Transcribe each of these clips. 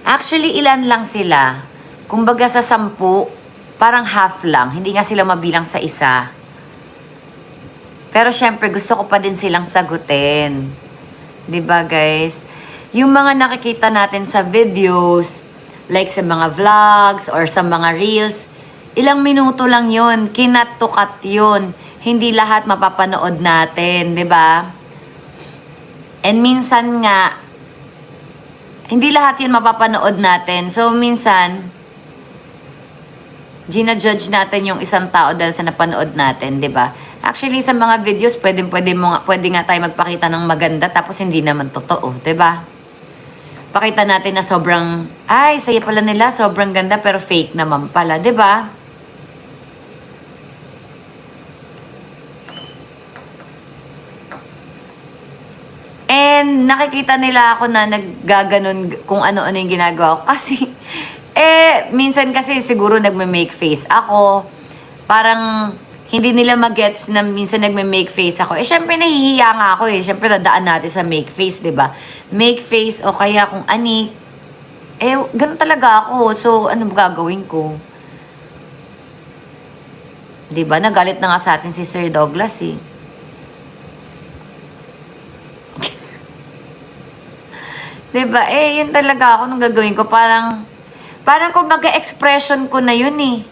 Actually, ilan lang sila. Kumbaga sa 10, parang half lang. Hindi nga sila mabilang sa isa. Pero syempre, gusto ko pa din silang sagutin. 'Di ba, guys? Yung mga nakikita natin sa videos, like sa mga vlogs or sa mga reels, ilang minuto lang yun. Kinat to cut yun. Hindi lahat mapapanood natin, 'di ba? And minsan nga, hindi lahat yun mapapanood natin. So, minsan, gina-judge natin yung isang tao dahil sa napanood natin, di ba? Actually, sa mga videos, pwede nga tayo magpakita ng maganda tapos hindi naman totoo, di ba? Pakita natin na sobrang, ay, saya pala nila, sobrang ganda, pero fake naman pala, di ba? And nakikita nila ako na naggaganon kung ano-ano yung ginagawa ko. Kasi, minsan kasi siguro nagme-make face ako. Parang, hindi nila magets na minsan nagme-make face ako. Syempre nahihiya nga ako eh. Syempre dadaan natin sa make face, di ba? Make face o kaya kung ani. Ganun talaga ako. So, ano gagawin ko? Di ba? Nagalit na nga sa atin si Sir Douglas eh. Diba? Yun talaga ako nung gagawin ko. Parang kumbaga expression ko na yun eh.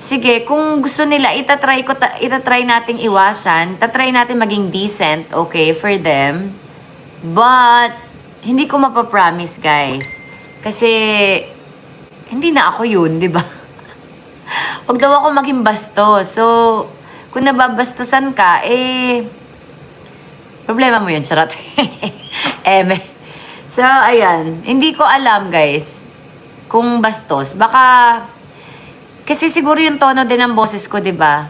Sige, kung gusto nila, itatry nating iwasan. Tatry natin maging decent, okay, for them. But, hindi ko mapapromise, guys. Kasi, hindi na ako yun, di ba? Huwag daw ako maging bastos. So, kung nababastusan ka, problema mo yun, charot. So, ayan. Hindi ko alam, guys, kung bastos. Baka, kasi siguro yung tono din ng boses ko, di ba?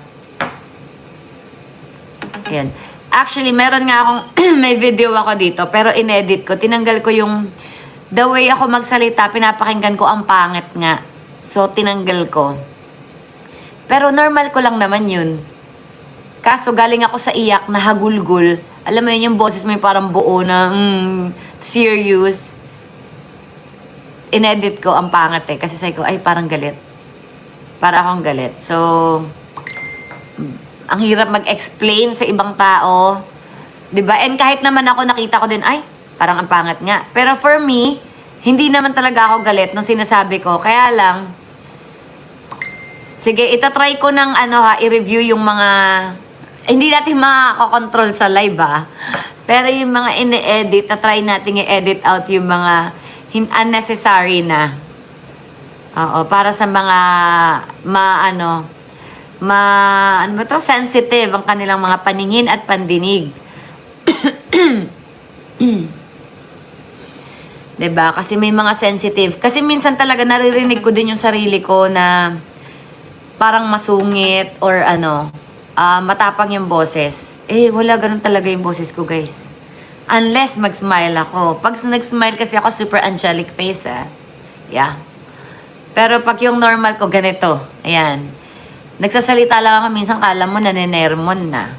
Ayan. Actually, meron nga akong, may video ako dito, pero inedit ko. Tinanggal ko yung, the way ako magsalita, pinapakinggan ko ang pangit nga. So, tinanggal ko. Pero normal ko lang naman yun. Kaso, galing ako sa iyak na hagulgul. Alam mo yun, yung boses mo yung parang buo na, serious. Inedit ko, ang pangat eh. Kasi sabi ko, ay, parang galit. Para akong galit. So, ang hirap mag-explain sa ibang tao. 'Di ba? And kahit naman ako, nakita ko din, ay, parang ang pangat nga. Pero for me, hindi naman talaga ako galit nung sinasabi ko. Kaya lang, sige, itatry ko ng i-review yung mga, hindi natin makakontrol sa live pero yung mga ine-edit, try natin i-edit out yung mga unnecessary na. Oo, para sa mga ano ba to? Sensitive ang kanilang mga paningin at pandinig. 'Di ba? Kasi may mga sensitive. Kasi minsan talaga naririnig ko din yung sarili ko na parang masungit or matapang yung boses. Wala ganun talaga yung boses ko, guys. Unless mag-smile ako. Pag nag-smile kasi ako, super angelic face, Yeah. Pero pag yung normal ko, ganito. Ayan. Nagsasalita lang ako, minsan kala mo nanenermon na.